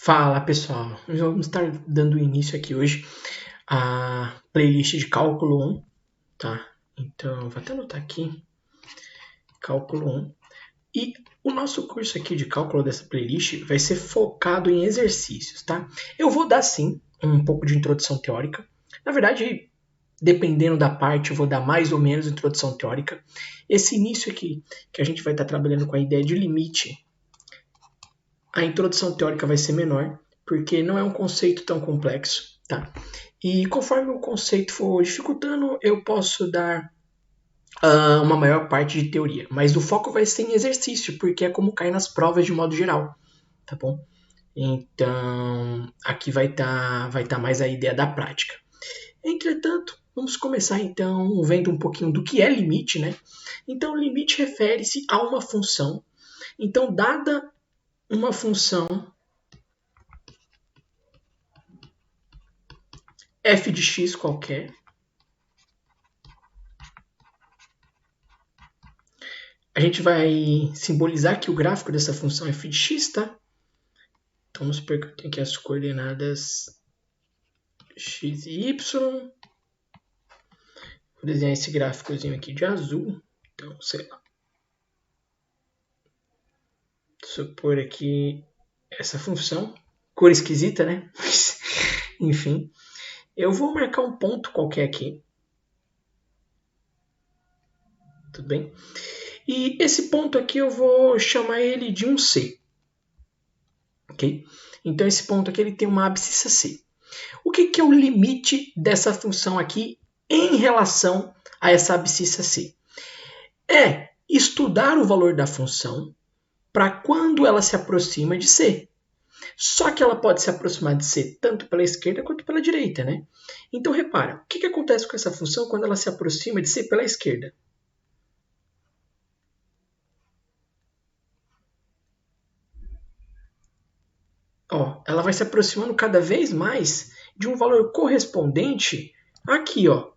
Fala pessoal, nós vamos estar dando início aqui hoje à playlist de cálculo 1, tá? Então, vou até anotar aqui, cálculo 1. E o nosso curso aqui de cálculo dessa playlist vai ser focado em exercícios, tá? Eu vou dar sim um pouco de introdução teórica. Na verdade, dependendo da parte, eu vou dar mais ou menos introdução teórica. Esse início aqui, que a gente vai estar trabalhando com a ideia de limite, a introdução teórica vai ser menor, porque não é um conceito tão complexo, tá? E conforme o conceito for dificultando, eu posso dar uma maior parte de teoria. Mas o foco vai ser em exercício, porque é como cai nas provas de modo geral, tá bom? Então, aqui vai tá mais a ideia da prática. Entretanto, vamos começar então vendo um pouquinho do que é limite, né? Então, limite refere-se a uma função. Então, dada uma função f de x qualquer, a gente vai simbolizar aqui o gráfico dessa função f de x, tá? Então, vamos supor que eu tenho aqui as coordenadas x e y. Vou desenhar esse gráficozinho aqui de azul. Então, sei lá. Supor aqui essa função. Cor esquisita, né? Enfim. Eu vou marcar um ponto qualquer aqui. Tudo bem? E esse ponto aqui eu vou chamar ele de um C. Ok? Então, esse ponto aqui ele tem uma abscissa C. O que é o limite dessa função aqui em relação a essa abscissa C? É estudar o valor da função para quando ela se aproxima de C. Só que ela pode se aproximar de C tanto pela esquerda quanto pela direita, né? Então, repara, o que acontece com essa função quando ela se aproxima de C pela esquerda? Ó, ela vai se aproximando cada vez mais de um valor correspondente aqui, ó.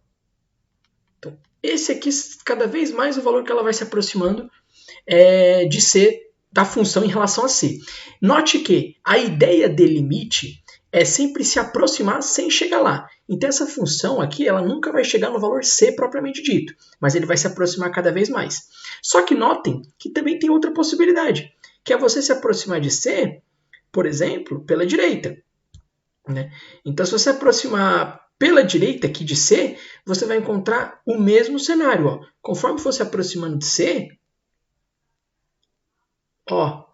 Então, esse aqui, cada vez mais o valor que ela vai se aproximando de C da função em relação a C. Note que a ideia de limite é sempre se aproximar sem chegar lá. Então essa função aqui, ela nunca vai chegar no valor C propriamente dito, mas ele vai se aproximar cada vez mais. Só que notem que também tem outra possibilidade, que é você se aproximar de C, por exemplo, pela direita, né? Então se você aproximar pela direita aqui de C, você vai encontrar o mesmo cenário. Ó. Conforme for se aproximando de C, ó,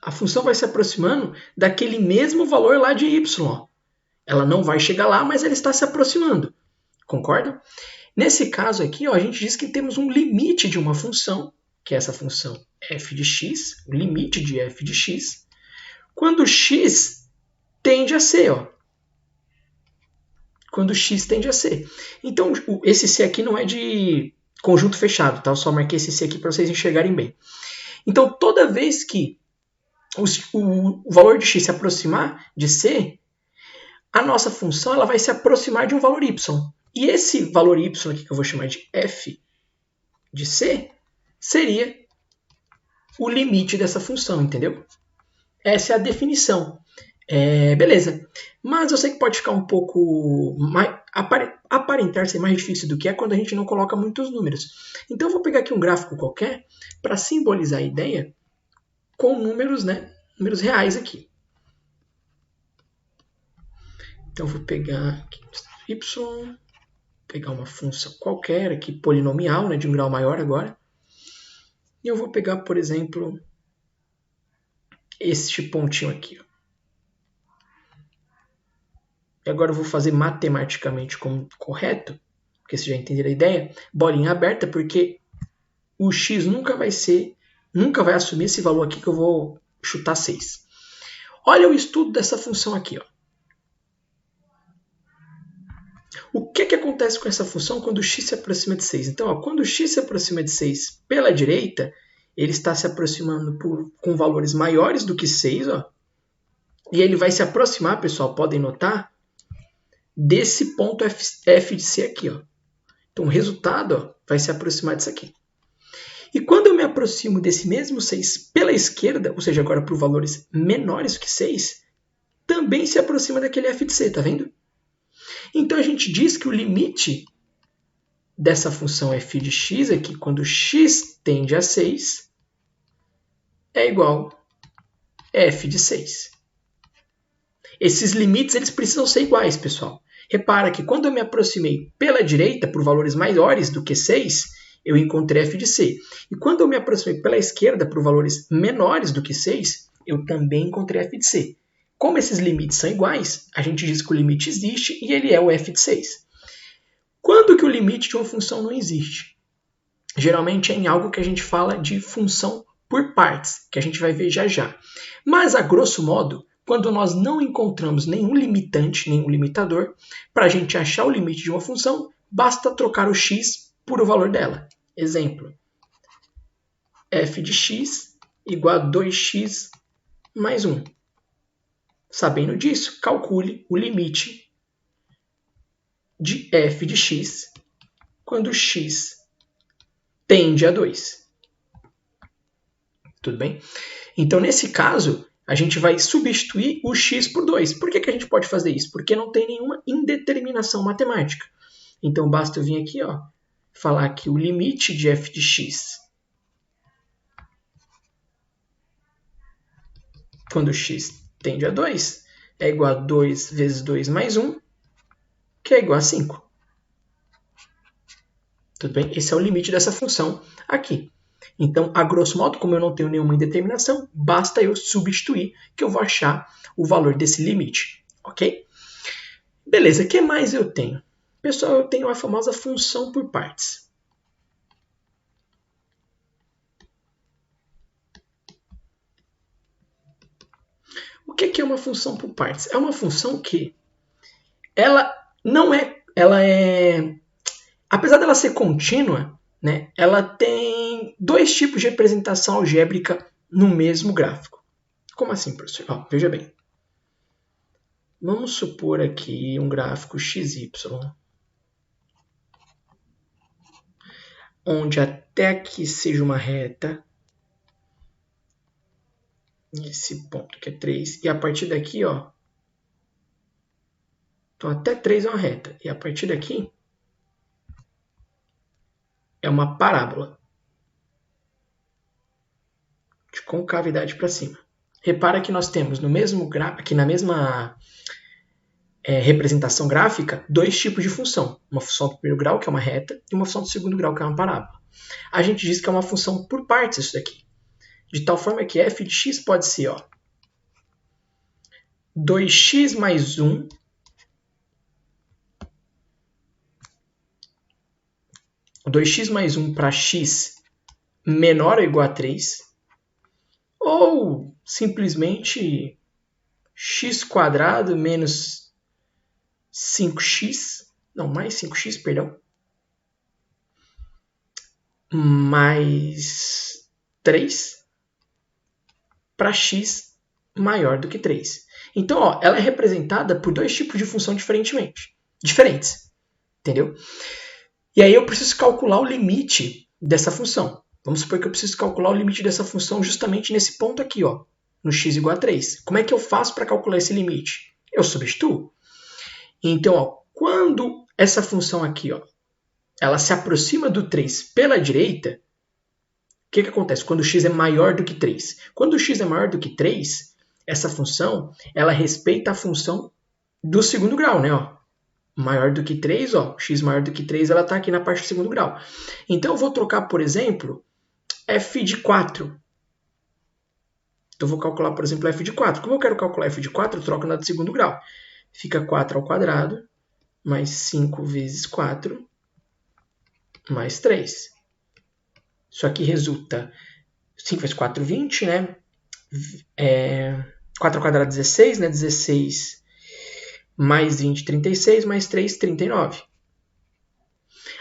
a função vai se aproximando daquele mesmo valor lá de y. Ela não vai chegar lá, mas ela está se aproximando. Concorda? Nesse caso aqui, ó, a gente diz que temos um limite de uma função, que é essa função f de x, o limite de f de x, quando x tende a c. Ó. Quando x tende a c. Então, esse c aqui não é de conjunto fechado, tá? Eu só marquei esse c aqui para vocês enxergarem bem. Então, toda vez que o valor de x se aproximar de c, a nossa função ela vai se aproximar de um valor y. E esse valor y aqui que eu vou chamar de f de c seria o limite dessa função, entendeu? Essa é a definição. Beleza. Mas eu sei que pode ficar um pouco mais, aparentar ser mais difícil do que é quando a gente não coloca muitos números. Então eu vou pegar aqui um gráfico qualquer para simbolizar a ideia com números, né? Números reais aqui. Então eu vou pegar aqui y, pegar uma função qualquer aqui, polinomial, né, de um grau maior agora. E eu vou pegar, por exemplo, este pontinho aqui. Ó. E agora eu vou fazer matematicamente como correto, porque vocês já entenderam a ideia. Bolinha aberta, porque o x nunca vai assumir esse valor aqui que eu vou chutar 6. Olha o estudo dessa função aqui. Ó. O que acontece com essa função quando o x se aproxima de 6? Então, ó, quando o x se aproxima de 6 pela direita, ele está se aproximando com valores maiores do que 6. Ó, e ele vai se aproximar, pessoal, podem notar, desse ponto f de c aqui. Ó. Então, o resultado ó, vai se aproximar disso aqui. E quando eu me aproximo desse mesmo 6 pela esquerda, ou seja, agora por valores menores que 6, também se aproxima daquele f de c, tá vendo? Então a gente diz que o limite dessa função f de x aqui, quando x tende a 6, é igual a f de 6. Esses limites eles precisam ser iguais, pessoal. Repara que quando eu me aproximei pela direita, por valores maiores do que 6, eu encontrei f de c. E quando eu me aproximei pela esquerda, por valores menores do que 6, eu também encontrei f de c. Como esses limites são iguais, a gente diz que o limite existe e ele é o f de 6. Quando que o limite de uma função não existe? Geralmente é em algo que a gente fala de função por partes, que a gente vai ver já já. Mas, a grosso modo, quando nós não encontramos nenhum limitante, nenhum limitador, para a gente achar o limite de uma função, basta trocar o x por o valor dela. Exemplo, f de x igual a 2x mais 1. Sabendo disso, calcule o limite de f de x quando x tende a 2. Tudo bem? Então, nesse caso, a gente vai substituir o x por 2. Por que a gente pode fazer isso? Porque não tem nenhuma indeterminação matemática. Então, basta eu vir aqui, falar que o limite de f de x quando x tende a 2 é igual a 2 vezes 2 mais 1, que é igual a 5. Tudo bem? Esse é o limite dessa função aqui. Então, a grosso modo, como eu não tenho nenhuma indeterminação, basta eu substituir que eu vou achar o valor desse limite. Ok? Beleza, o que mais eu tenho? Pessoal, eu tenho a famosa função por partes. O que é uma função por partes? É uma função que ela não é... Apesar dela ser contínua, né, ela tem dois tipos de representação algébrica no mesmo gráfico. Como assim, professor? Veja bem. Vamos supor aqui um gráfico XY, onde até aqui seja uma reta, esse ponto que é 3, e a partir daqui, então até 3 é uma reta, e a partir daqui é uma parábola de concavidade para cima. Repara que nós temos no mesmo aqui na mesma representação gráfica dois tipos de função. Uma função do primeiro grau, que é uma reta, e uma função do segundo grau, que é uma parábola. A gente diz que é uma função por partes isso daqui. De tal forma que f de x pode ser 2x mais 1 2x mais 1 para x menor ou igual a 3, ou simplesmente x² menos 5x, não, mais 5x, perdão, mais 3 para x maior do que 3. Então, ela é representada por dois tipos de função diferentes, entendeu? E aí eu preciso calcular o limite dessa função. Vamos supor que eu preciso calcular o limite dessa função justamente nesse ponto aqui, no x igual a 3. Como é que eu faço para calcular esse limite? Eu substituo. Então, quando essa função aqui, ela se aproxima do 3 pela direita, o que acontece? Quando o x é maior do que 3. Quando o x é maior do que 3, essa função, ela respeita a função do segundo grau, né? Maior do que 3, x maior do que 3, ela está aqui na parte do segundo grau. Então, eu vou trocar, por exemplo, f de 4. Então, eu vou calcular, por exemplo, f de 4. Como eu quero calcular f de 4, eu troco na do segundo grau. Fica 4 ao quadrado, mais 5 vezes 4, mais 3. Isso aqui resulta 5 vezes 4, 20, né? 4 ao quadrado, 16, né? 16 mais 20, 36, mais 3, 39.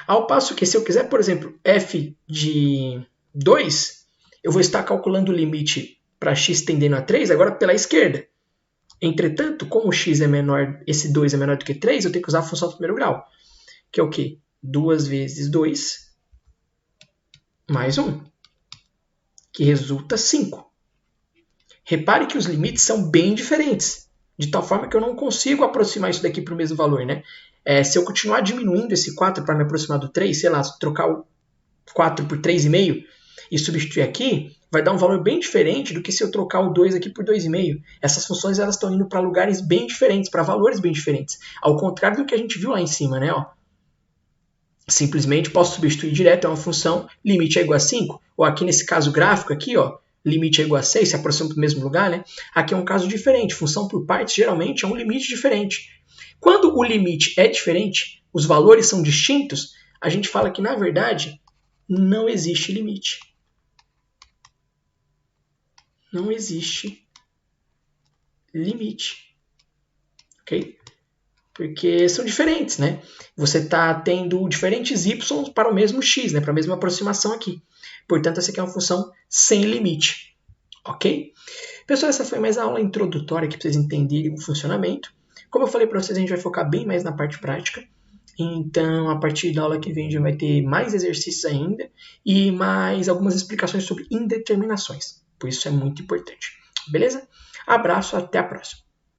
Ao passo que, se eu quiser, por exemplo, f de 2, eu vou estar calculando o limite para x tendendo a 3 agora pela esquerda. Entretanto, como o x é menor, esse 2 é menor do que 3, eu tenho que usar a função do primeiro grau, que é o quê? 2 vezes 2 mais 1. que resulta 5. Repare que os limites são bem diferentes, de tal forma que eu não consigo aproximar isso daqui para o mesmo valor, né? Se eu continuar diminuindo esse 4 para me aproximar do 3, sei lá, trocar o 4 por 3,5 e substituir aqui, vai dar um valor bem diferente do que se eu trocar o 2 aqui por 2,5. Essas funções elas estão indo para lugares bem diferentes, para valores bem diferentes. Ao contrário do que a gente viu lá em cima, né? Ó, simplesmente posso substituir direto, é uma função, limite é igual a 5. Ou aqui nesse caso gráfico aqui, ó, limite é igual a 6, se aproxima para o mesmo lugar, né? Aqui é um caso diferente. Função por partes geralmente é um limite diferente. Quando o limite é diferente, os valores são distintos, a gente fala que, na verdade, não existe limite. Não existe limite. Ok? Porque são diferentes, né? Você está tendo diferentes y para o mesmo x, né? Para a mesma aproximação aqui. Portanto, essa aqui é uma função sem limite. Ok? Pessoal, essa foi mais a aula introdutória aqui para vocês entenderem o funcionamento. Como eu falei para vocês, a gente vai focar bem mais na parte prática. Então, a partir da aula que vem, já vai ter mais exercícios ainda e mais algumas explicações sobre indeterminações. Por isso é muito importante. Beleza? Abraço, até a próxima.